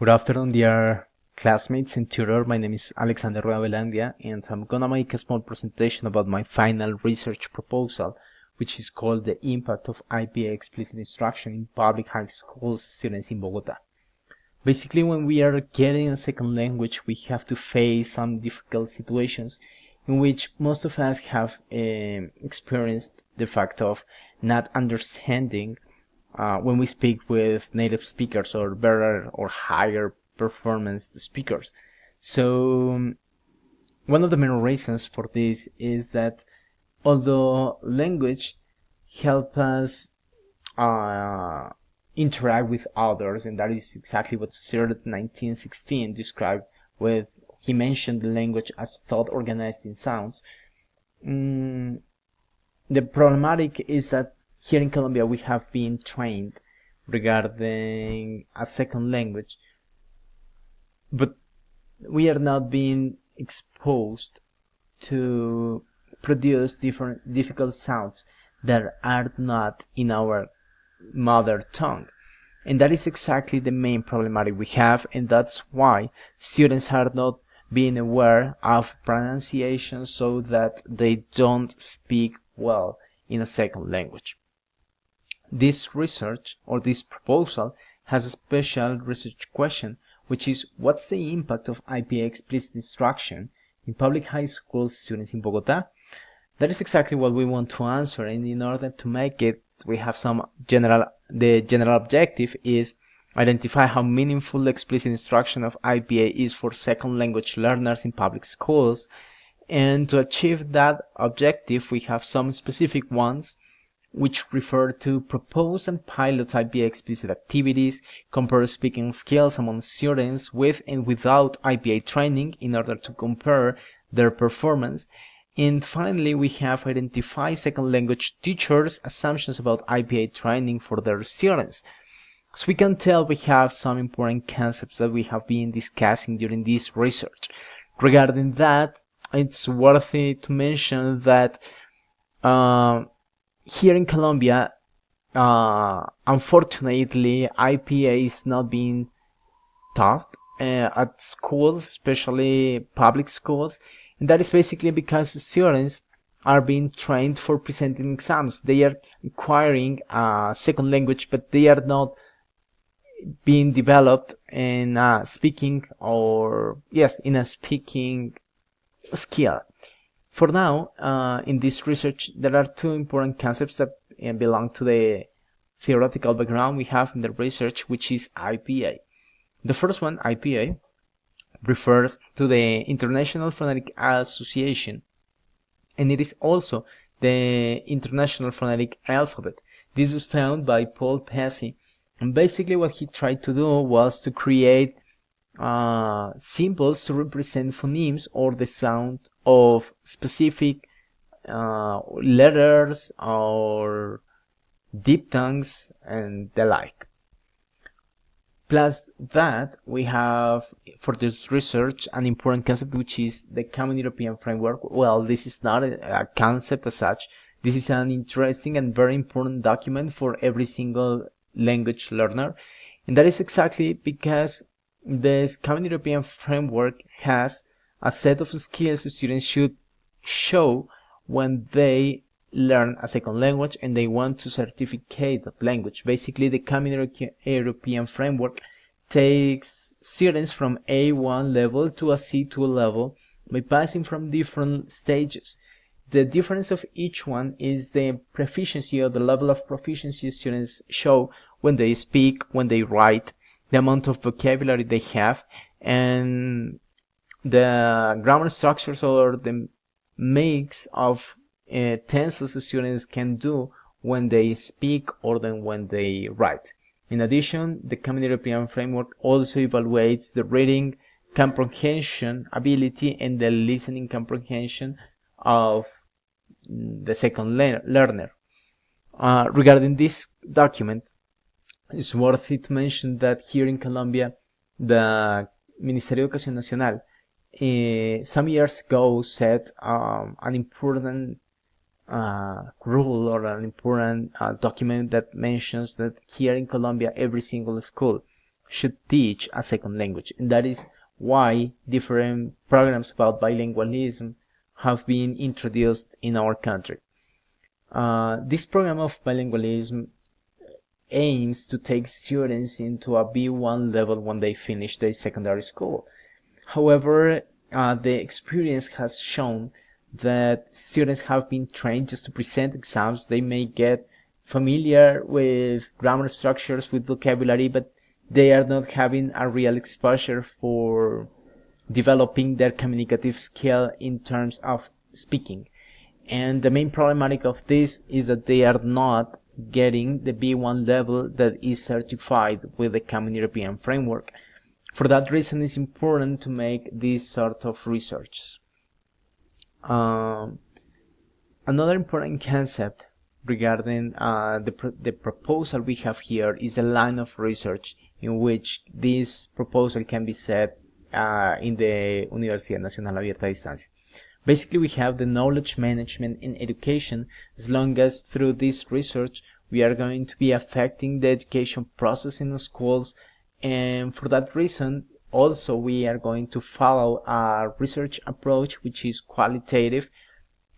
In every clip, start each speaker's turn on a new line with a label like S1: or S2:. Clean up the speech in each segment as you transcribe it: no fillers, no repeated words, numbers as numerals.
S1: Good afternoon, dear classmates and tutor. My name is Alexander Rueda, and I'm gonna make a small presentation about my final research proposal, which is called The Impact of IPA Explicit Instruction in Public High School Students in Bogota. Basically, when we are getting a second language, we have to face some difficult situations in which most of us have experienced the fact of not understanding when we speak with native speakers or better or higher performance speakers. So one of the main reasons for this is that although language help us interact with others, and that is exactly what Searle 1916 described with, he mentioned the language as thought organized in sounds. The problematic is that here in Colombia we have been trained regarding a second language, but we are not being exposed to produce different difficult sounds that are not in our mother tongue. And that is exactly the main problematic we have, and that's why students are not being aware of pronunciation so that they don't speak well in a second language. This research, or this proposal, has a special research question, which is what's the impact of IPA explicit instruction in public high school students in Bogota? That is exactly what we want to answer, and in order to make it, we have the general objective is identify how meaningful explicit instruction of IPA is for second language learners in public schools. And to achieve that objective, we have some specific ones which refer to propose and pilot IPA explicit activities, compare speaking skills among students with and without IPA training in order to compare their performance. And finally, we have identify second language teachers' assumptions about IPA training for their students. As we can tell, we have some important concepts that we have been discussing during this research. Regarding that, it's worthy to mention that here in Colombia, unfortunately, IPA is not being taught at schools, especially public schools. And that is basically because students are being trained for presenting exams. They are acquiring a second language, but they are not being developed in speaking in a speaking skill. For now, in this research, there are two important concepts that belong to the theoretical background we have in the research, which is IPA. The first one, IPA, refers to the International Phonetic Association, and it is also the International Phonetic Alphabet. This was found by Paul Passy, and basically what he tried to do was to create symbols to represent phonemes or the sound of specific letters or diphthongs and the like. Plus that, we have for this research an important concept, which is the Common European Framework. Well, this is not a concept as such. This is an interesting and very important document for every single language learner. And that is exactly because this Common European Framework has a set of skills students should show when they learn a second language and they want to certificate that language. Basically, the Common European Framework takes students from A1 level to a C2 level by passing from different stages. The difference of each one is the proficiency or the level of proficiency students show when they speak, when they write, the amount of vocabulary they have, and the grammar structures or the mix of tenses the students can do when they speak or then when they write. In addition, the Common European Framework also evaluates the reading comprehension ability and the listening comprehension of the second learner. Regarding this document, it's worthy to mention that here in Colombia, the Ministerio de Educación Nacional some years ago set an important rule or an important document that mentions that here in Colombia every single school should teach a second language, and that is why different programs about bilingualism have been introduced in our country. This program of bilingualism aims to take students into a B1 level when they finish their secondary school. However, the experience has shown that students have been trained just to present exams. They may get familiar with grammar structures, with vocabulary, but they are not having a real exposure for developing their communicative skill in terms of speaking. And the main problematic of this is that they are not getting the B1 level that is certified with the Common European Framework. For that reason, it's important to make this sort of research. Another important concept regarding the proposal we have here is a line of research in which this proposal can be set in the Universidad Nacional Abierta a Distancia. Basically, we have the knowledge management in education, as long as through this research we are going to be affecting the education process in the schools, and for that reason also we are going to follow a research approach which is qualitative,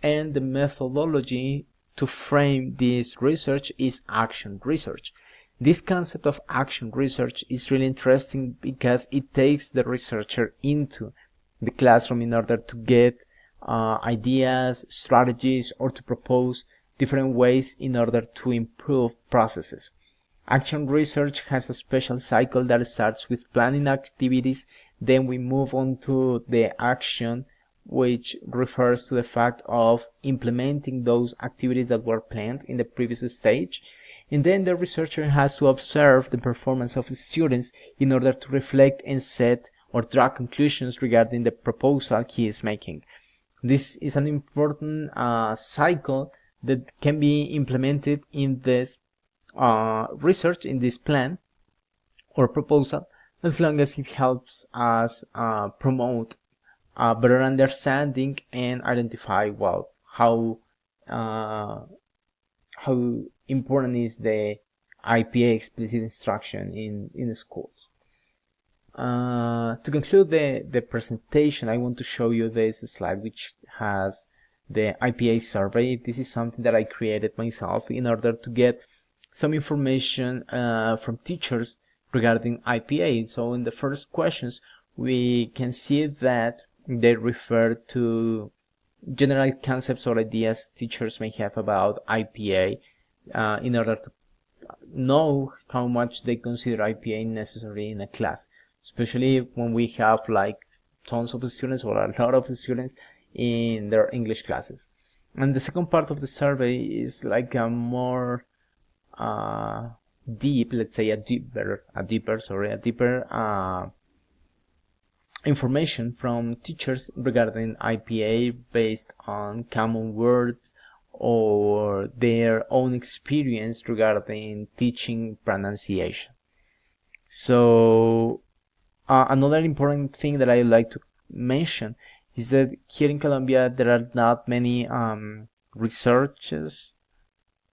S1: and the methodology to frame this research is action research. This concept of action research is really interesting because it takes the researcher into the classroom in order to get ideas, strategies, or to propose different ways in order to improve processes. Action research has a special cycle that starts with planning activities, then we move on to the action, which refers to the fact of implementing those activities that were planned in the previous stage, and then the researcher has to observe the performance of the students in order to reflect and set or draw conclusions regarding the proposal he is making. This is an important cycle that can be implemented in this research, in this plan or proposal, as long as it helps us promote a better understanding and identify how important is the IPA explicit instruction in the schools. To conclude the presentation, I want to show you this slide which has the IPA survey. This is something that I created myself in order to get some information from teachers regarding IPA. So in the first questions, we can see that they refer to general concepts or ideas teachers may have about IPA in order to know how much they consider IPA necessary in a class, especially when we have like tons of students or a lot of students in their English classes. And the second part of the survey is like a more deeper information from teachers regarding IPA based on common words or their own experience regarding teaching pronunciation. So another important thing that I would like to mention is that here in Colombia there are not many research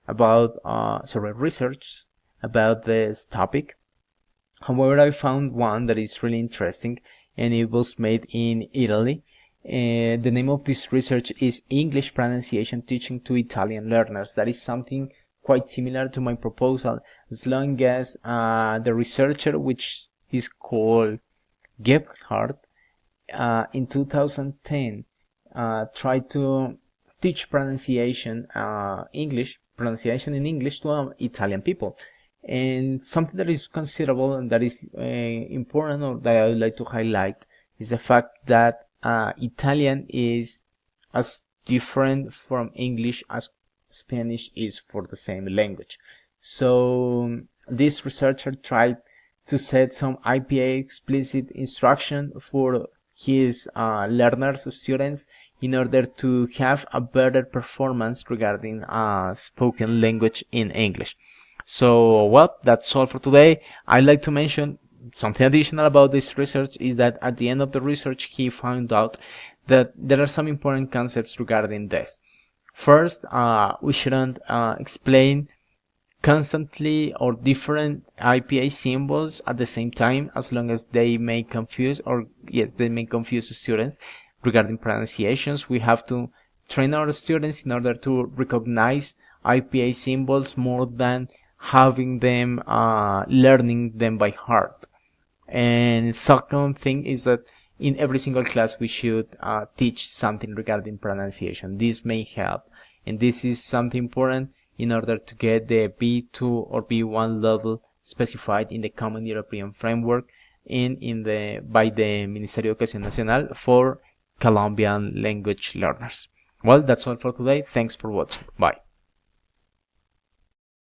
S1: about this topic. However, I found one that is really interesting, and it was made in Italy. The name of this research is English Pronunciation Teaching to Italian Learners. That is something quite similar to my proposal, as long as the researcher, which is called Gebhardt, in 2010 tried to teach pronunciation in English to Italian people. And something that is considerable and that is important, or that I would like to highlight, is the fact that Italian is as different from English as Spanish is for the same language. So this researcher tried to set some IPA explicit instruction for his learners, students, in order to have a better performance regarding spoken language in English. So, well, that's all for today. I'd like to mention something additional about this research is that at the end of the research, he found out that there are some important concepts regarding this. First, we shouldn't explain constantly or different IPA symbols at the same time, as long as they may confuse, or yes, they may confuse students regarding pronunciations. We have to train our students in order to recognize IPA symbols more than having them learning them by heart. And second thing is that in every single class we should teach something regarding pronunciation. This may help, and this is something important in order to get the B2 or B1 level specified in the Common European Framework by the Ministerio de Educación Nacional for Colombian language learners. Well, that's all for today. Thanks for watching. Bye.